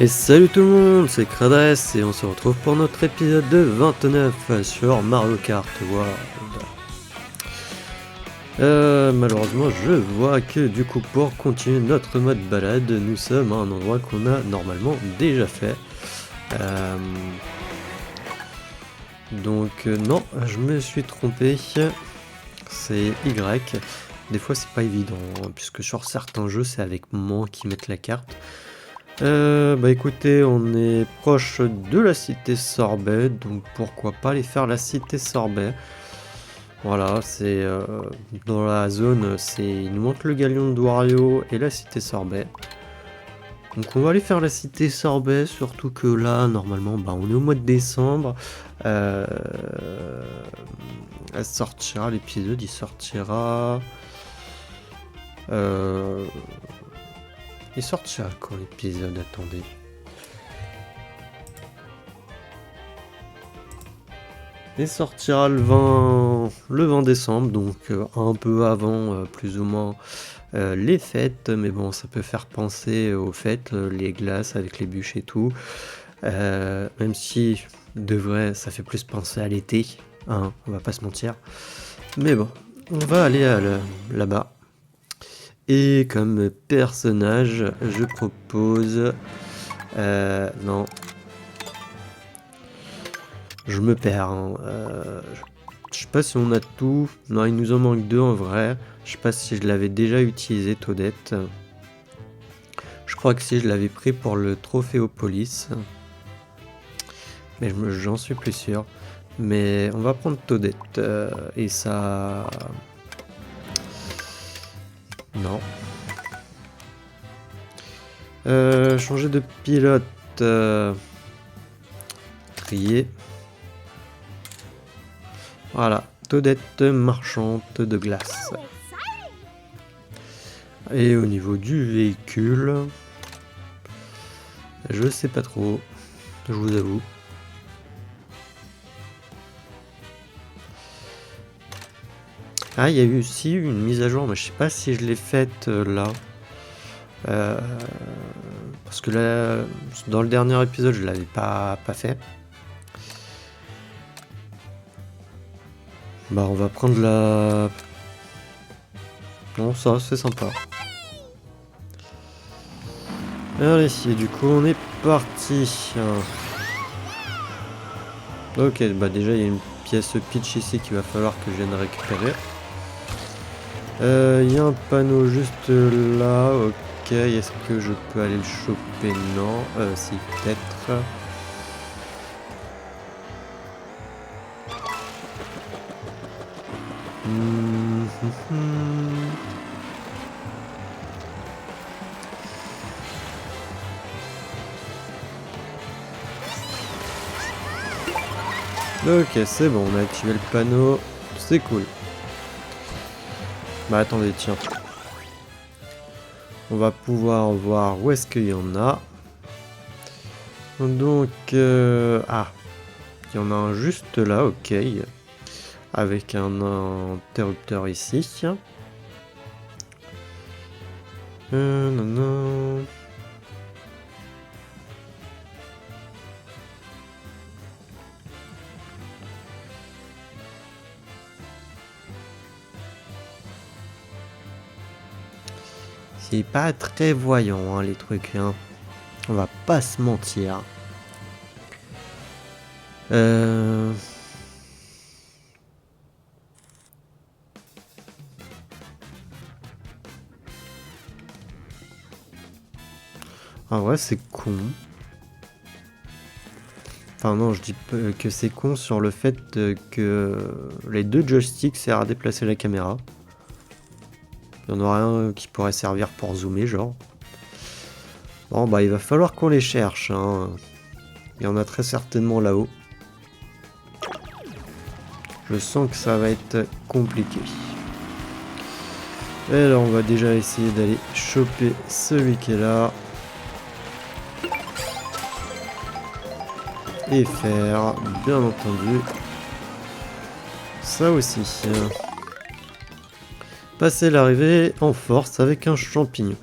Et salut tout le monde, c'est Krades et on se retrouve pour notre épisode de 29 sur Mario Kart World. Malheureusement, je vois que du coup pour continuer notre mode balade, nous sommes à un endroit qu'on a normalement déjà fait. Donc non, je me suis trompé, c'est Y. Des fois c'est pas évident, hein, puisque sur certains jeux c'est avec moi qui mettent la carte. Bah écoutez, on est proche de la cité Sorbet, donc pourquoi pas aller faire la cité Sorbet. Voilà, c'est dans la zone, il nous manque le galion de Wario et la cité Sorbet. Donc on va aller faire la cité Sorbet, surtout que là, normalement, bah, on est au mois de décembre. Elle sortira, l'épisode, il sortira... Il sortira quand l'épisode? Attendez. Il sortira le 20 décembre, donc un peu avant, plus ou moins, les fêtes. Mais bon, ça peut faire penser aux fêtes, les glaces avec les bûches et tout. Même si, de vrai, ça fait plus penser à l'été, hein, on va pas se mentir. Mais bon, on va aller là-bas. Et comme personnage, je propose... non. Je me perds. Hein. Je sais pas si on a tout. Non, il nous en manque deux en vrai. Je sais pas si je l'avais déjà utilisé, Toadette. Je crois que si je l'avais pris pour le Trophéopolis. Mais j'en suis plus sûr. Mais on va prendre Toadette. Et ça... Non. Changer de pilote. Trier. Voilà. Toadette marchande de glace. Et au niveau du véhicule, je sais pas trop, je vous avoue. Ah, il y a eu aussi une mise à jour, mais je sais pas si je l'ai faite là. Parce que là, dans le dernier épisode, je l'avais pas fait. Bah, on va prendre la... Non, ça, c'est sympa. Allez, et du coup, on est parti. Ok, bah déjà, il y a une pièce pitch ici qu'il va falloir que je vienne récupérer. Il y a un panneau juste là, ok, est-ce que je peux aller le choper? Non, si, peut-être. Ok, c'est bon, on a activé le panneau, c'est cool. Bah attendez, tiens. On va pouvoir voir où est-ce qu'il y en a. Donc, ah, il y en a un juste là, ok. Avec un interrupteur ici. Non. C'est pas très voyant, hein, les trucs. Hein. On va pas se mentir. En vrai, c'est con. Enfin non, je dis que c'est con sur le fait que les deux joysticks servent à déplacer la caméra. Il y en aura un qui pourrait servir pour zoomer, genre. Bon, bah il va falloir qu'on les cherche. Hein. Il y en a très certainement là-haut. Je sens que ça va être compliqué. Et là, on va déjà essayer d'aller choper celui qui est là. Et faire, bien entendu, ça aussi. Passer l'arrivée en force avec un champignon.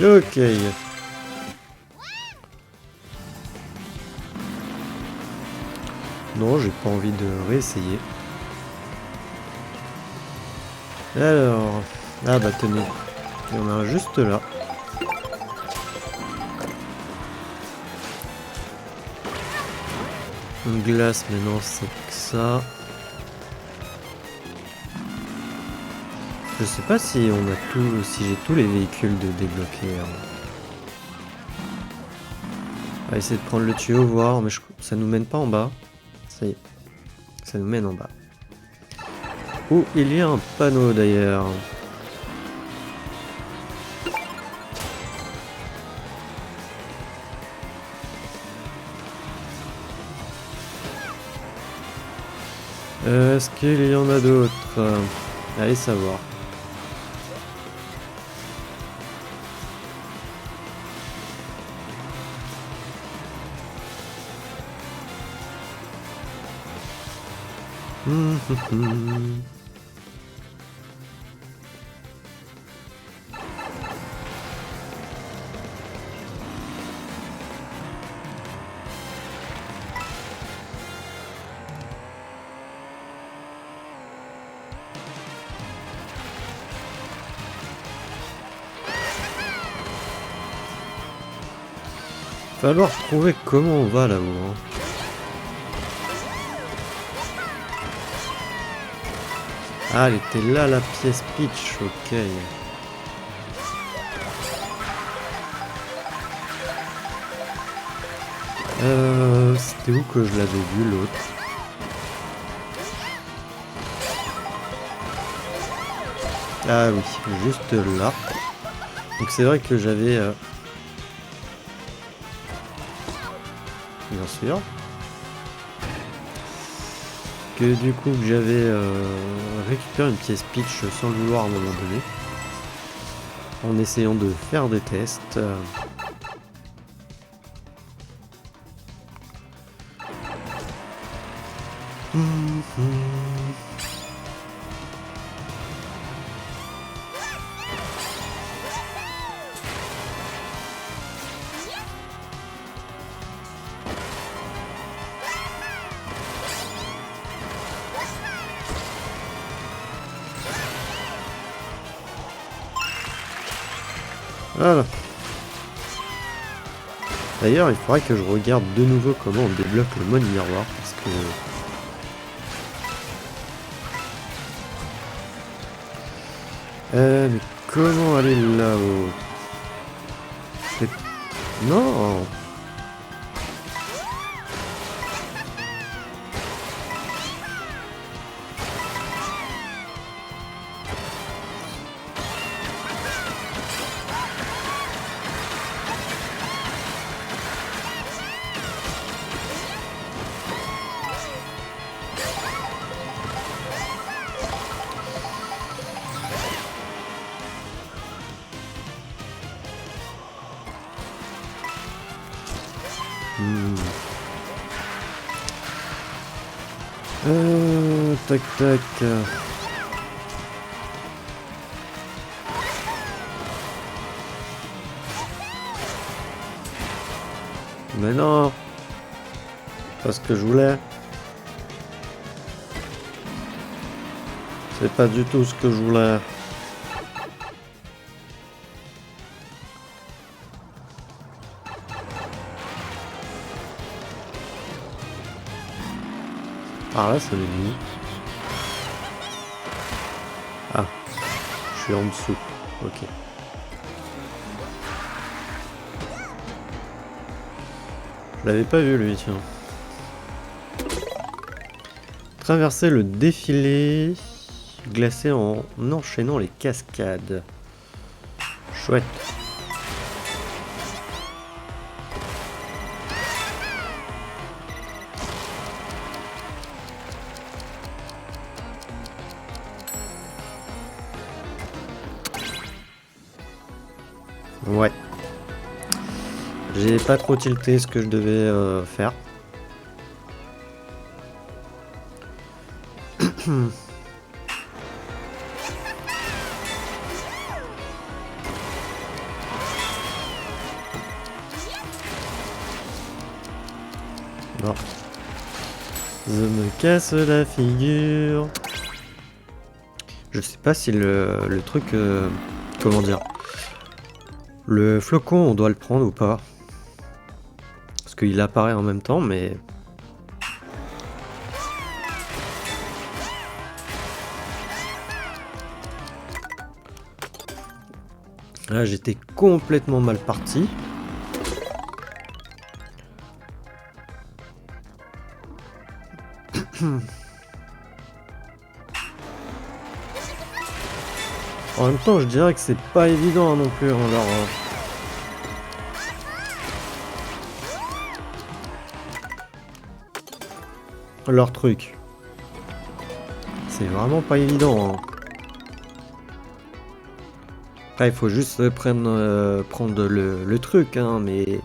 Ok. Non, j'ai pas envie de réessayer. Alors... Ah bah tenez. Il y en a un juste là. Une glace, mais non, c'est que ça. Je sais pas si on a tout, si j'ai tous les véhicules de débloquer. On va essayer de prendre le tuyau, voir, mais ça nous mène pas en bas. Ça y est, ça nous mène en bas. Où il y a un panneau d'ailleurs. Est-ce qu'il y en a d'autres? Allez savoir. Falloir trouver comment on va là-haut. Hein. Ah, elle était là la pièce Peach, ok. C'était où que je l'avais vu l'autre? Ah oui, juste là. Donc c'est vrai que j'avais... Bien sûr. Que du coup j'avais récupéré une pièce Peach sans le vouloir à un moment donné. En essayant de faire des tests. Voilà. D'ailleurs, il faudrait que je regarde de nouveau comment on débloque le mode miroir parce que... mais comment aller là-haut? Non! Tac tac. Mais non, pas ce que je voulais. C'est pas du tout ce que je voulais. Ah là, ça m'est mis. Ah, je suis en dessous. Ok. Je l'avais pas vu lui, tiens. Traverser le défilé glacé en enchaînant les cascades. Chouette. Ouais. J'ai pas trop tilté ce que je devais faire. Non. Je me casse la figure. Je sais pas si le truc... comment dire? Le flocon, on doit le prendre ou pas? Parce qu'il apparaît en même temps, mais... Là, j'étais complètement mal parti. En même temps, je dirais que c'est pas évident non plus, hein, leur truc. C'est vraiment pas évident. Hein. Après, il faut juste prendre le truc, hein, mais...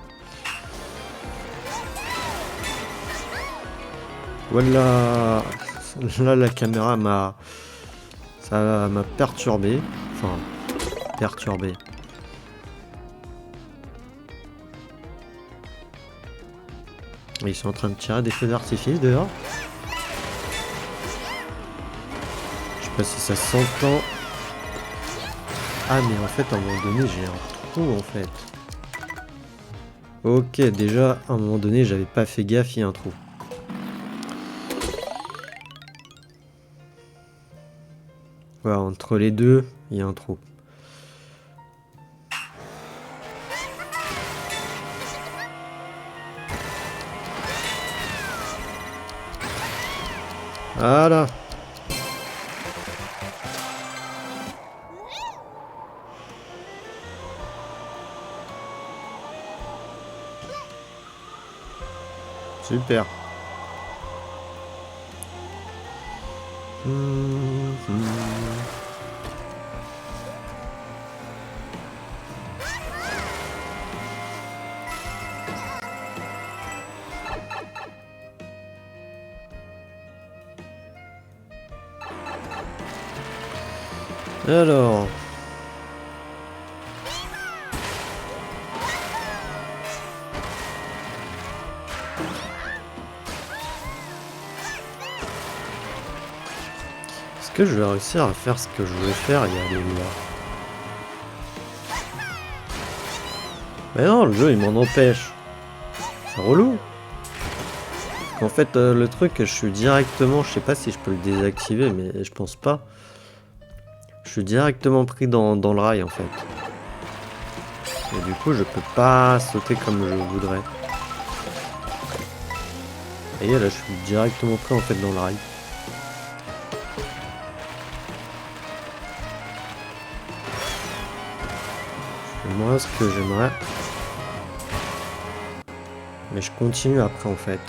Voilà. Là, la caméra m'a... Ça m'a perturbé. Enfin, perturbé. Ils sont en train de tirer des feux d'artifice dehors. Je sais pas si ça s'entend. Ah, mais en fait, à un moment donné, j'ai un trou, en fait. Ok, déjà, à un moment donné, j'avais pas fait gaffe, il y a un trou. Voilà, entre les deux, il y a un trou. Voilà. Super. Alors... Est-ce que je vais réussir à faire ce que je veux faire et aller là? Mais non, le jeu il m'en empêche. C'est relou. En fait, le truc, je suis directement... Je sais pas si je peux le désactiver, mais je pense pas. Je suis directement pris dans le rail, en fait. Et du coup, je peux pas sauter comme je voudrais. Et là, je suis directement pris, en fait, dans le rail. Je fais moins ce que j'aimerais. Mais je continue après, en fait.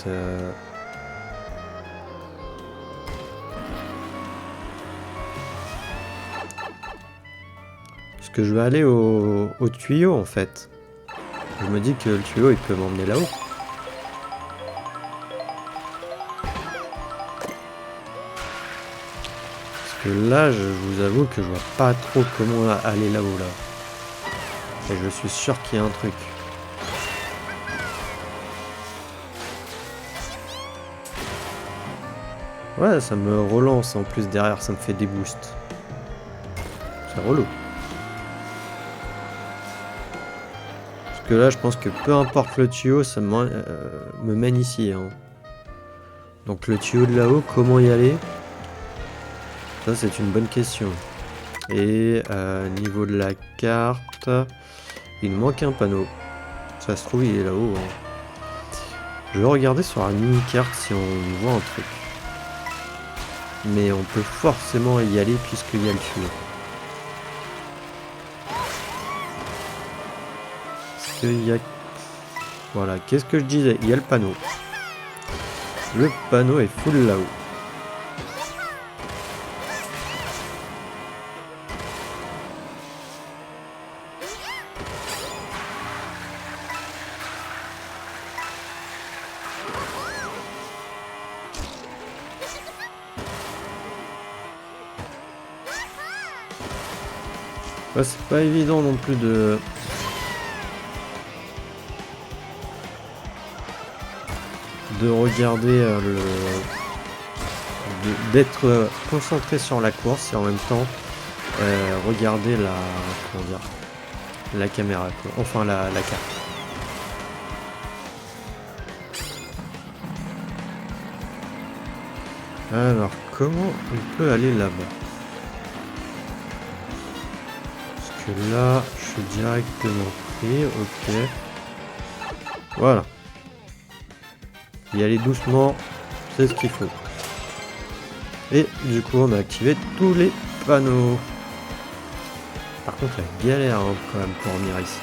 Parce que je vais aller au tuyau, en fait. Je me dis que le tuyau, il peut m'emmener là-haut. Parce que là, je vous avoue que je vois pas trop comment aller là-haut, là. Et je suis sûr qu'il y a un truc. Ouais, ça me relance en plus derrière, ça me fait des boosts. C'est relou. Parce que là, je pense que peu importe le tuyau, ça me mène ici. Hein. Donc le tuyau de là-haut, comment y aller? Ça, c'est une bonne question. Et niveau de la carte, il me manque un panneau. Ça se trouve, il est là-haut. Hein. Je vais regarder sur la mini-carte si on voit un truc. Mais on peut forcément y aller puisqu'il y a le tuyau. Est-ce qu'il y a... Voilà, qu'est-ce que je disais? Il y a le panneau. Le panneau est full là-haut. Ouais, c'est pas évident non plus de regarder d'être concentré sur la course et en même temps regarder comment dire, la caméra, quoi. Enfin la carte. Alors, comment on peut aller là-bas? Parce que là, je suis directement pris, ok. Voilà. Y aller doucement, c'est ce qu'il faut. Et du coup, on a activé tous les panneaux. Par contre, la galère hein, quand même pour venir ici.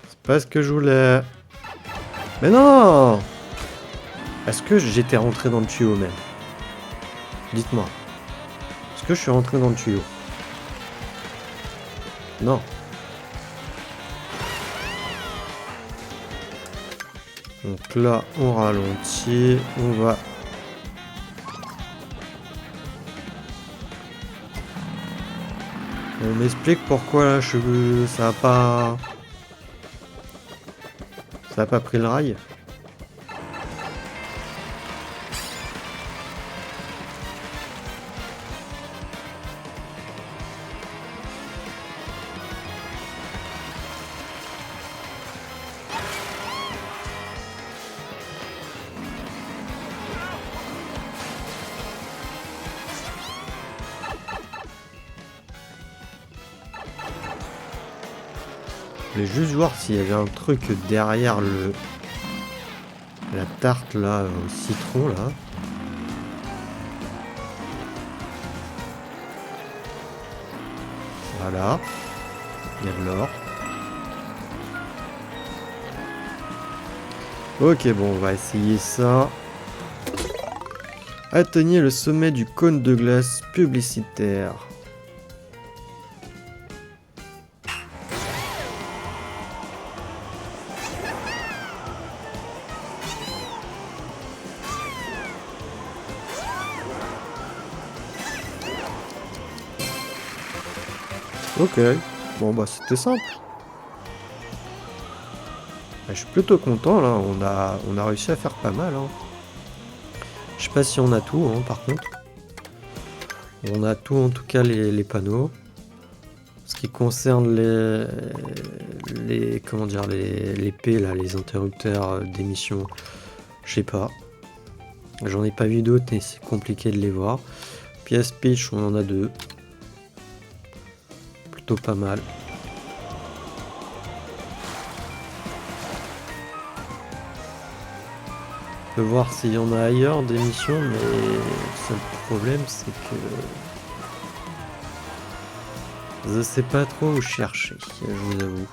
C'est pas ce que je voulais. Mais non! Est-ce que j'étais rentré dans le tuyau même? Dites-moi. Est-ce que je suis rentré dans le tuyau? Non. Donc là, on ralentit. On va... On m'explique pourquoi là, ça a pas... Ça a pas pris le rail. Je voulais juste voir s'il y avait un truc derrière la tarte là au citron là. Voilà. Il y a de l'or. Ok, bon, on va essayer ça. Atteignez le sommet du cône de glace publicitaire. Ok, bon bah c'était simple. Je suis plutôt content là, on a réussi à faire pas mal. Hein. Je sais pas si on a tout hein, par contre. On a tout en tout cas les panneaux. Ce qui concerne comment dire les P là, les interrupteurs d'émission, je sais pas. J'en ai pas vu d'autres et c'est compliqué de les voir. Pièce pitch, on en a 2. Plutôt pas mal. On peut voir s'il y en a ailleurs des missions, mais le seul problème c'est que je sais pas trop où chercher, je vous avoue.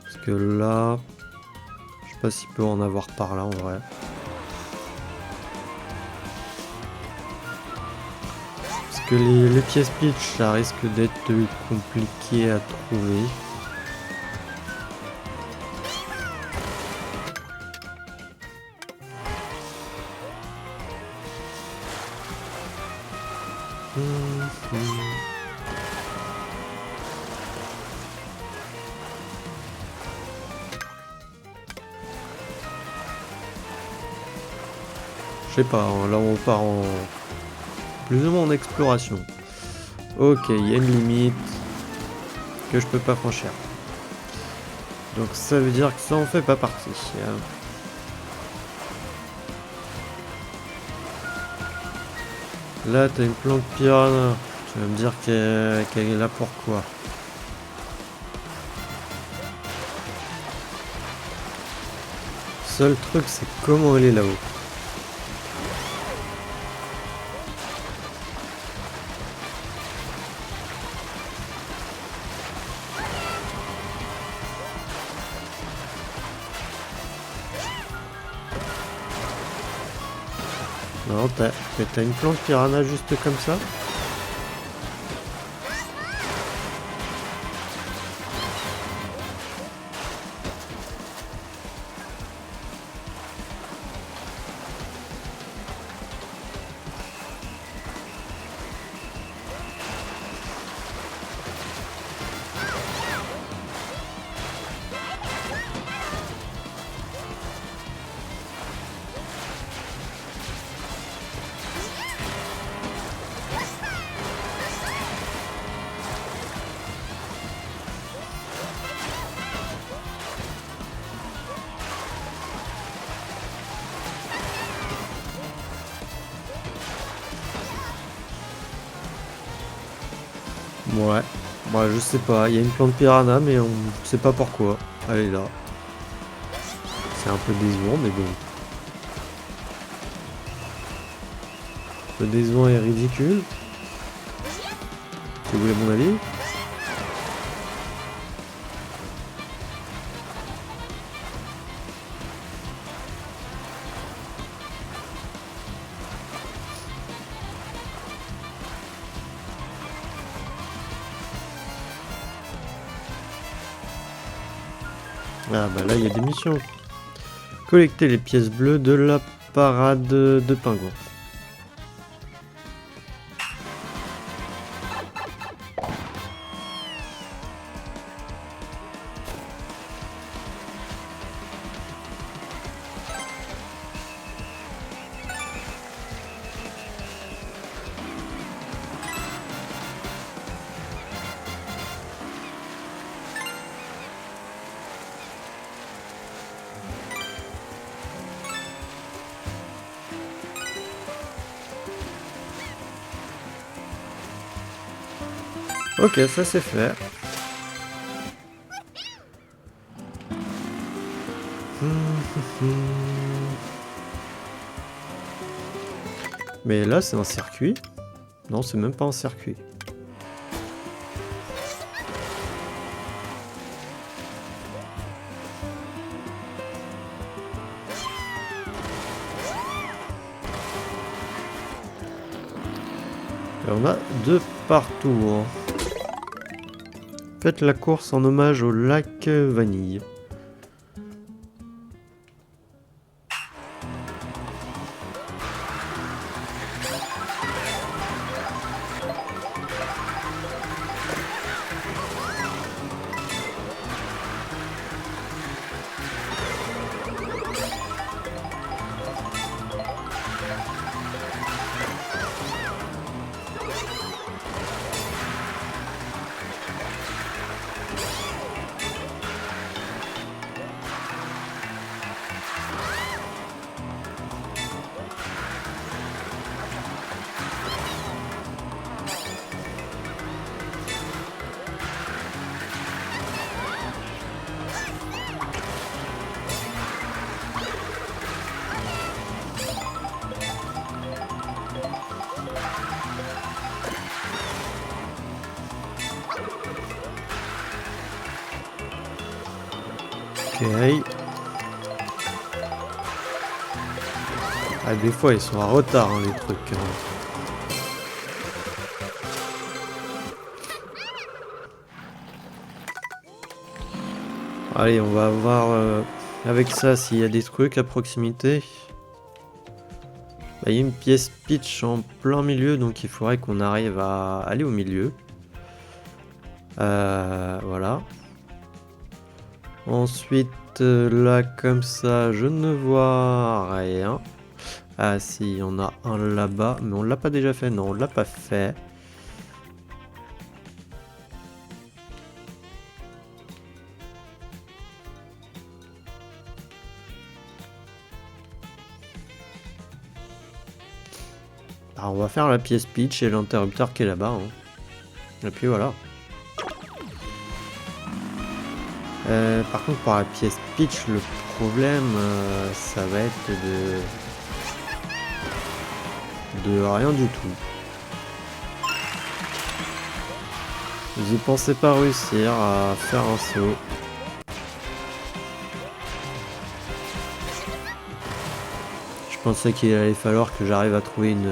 Parce que là, je sais pas s'il peut en avoir par là en vrai. Parce que les pièces pitch, ça risque d'être compliqué à trouver. Je sais pas, hein, là on part en plus ou moins en exploration. Ok, il y a une limite que je peux pas franchir. Donc ça veut dire que ça en fait pas partie. Là t'as une planque piranha. Tu vas me dire qu'elle est là pourquoi? Seul truc c'est comment elle est là-haut. Non, t'as une planque piranha juste comme ça? Ouais. Bah, je sais pas. Il y a une plante piranha, mais on sait pas pourquoi. Elle est là. C'est un peu décevant, mais bon. Un peu décevant et ridicule. Si vous voulez mon avis. Ah bah là, il y a des missions. Collecter les pièces bleues de la parade de pingouins. Ok, ça c'est fait. Mais là, c'est un circuit. Non, c'est même pas un circuit. Et on a deux partout. Hein. Faites la course en hommage au lac Vanille. Ok. Ah, des fois, ils sont en retard, hein, les trucs. Hein. Allez, on va voir avec ça s'il y a des trucs à proximité. Bah, il y a une pièce pitch en plein milieu, donc il faudrait qu'on arrive à aller au milieu. Voilà. Ensuite, là, comme ça, je ne vois rien. Ah si, il y en a un là-bas, mais on l'a pas déjà fait. Non, on l'a pas fait. Alors, on va faire la pièce pitch et l'interrupteur qui est là-bas. Hein. Et puis voilà. Par contre, pour la pièce pitch, le problème, ça va être de rien du tout. Je pensais pas réussir à faire un saut. Je pensais qu'il allait falloir que j'arrive à trouver une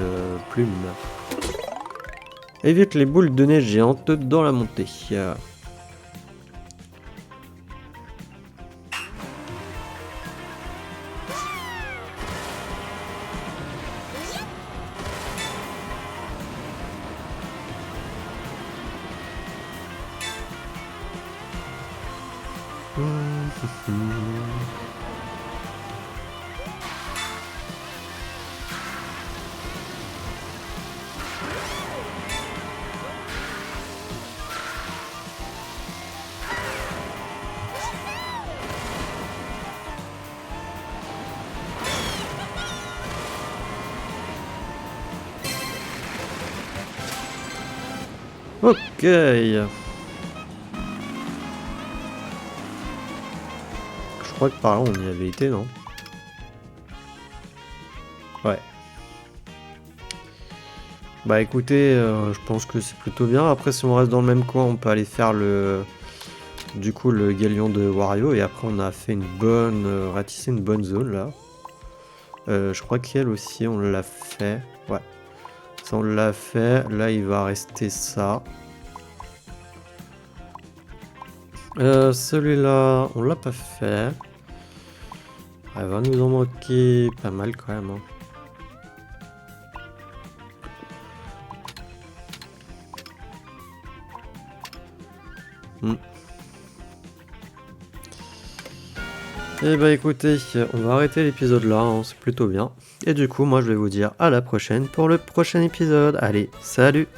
plume. Évite les boules de neige géantes dans la montée. Ok. Je crois que par là on y avait été, non? Ouais. Bah écoutez, je pense que c'est plutôt bien. Après, si on reste dans le même coin, on peut aller faire du coup, le galion de Wario. Et après, on a fait ratissé une bonne zone là. Je crois qu'elle aussi, on l'a fait. Ouais. Ça, on l'a fait. Là, il va rester ça. Celui-là, on l'a pas fait. Il va nous en manquer pas mal quand même, hein. Et bah écoutez, on va arrêter l'épisode là, hein, c'est plutôt bien. Et du coup, moi je vais vous dire à la prochaine pour le prochain épisode. Allez, salut!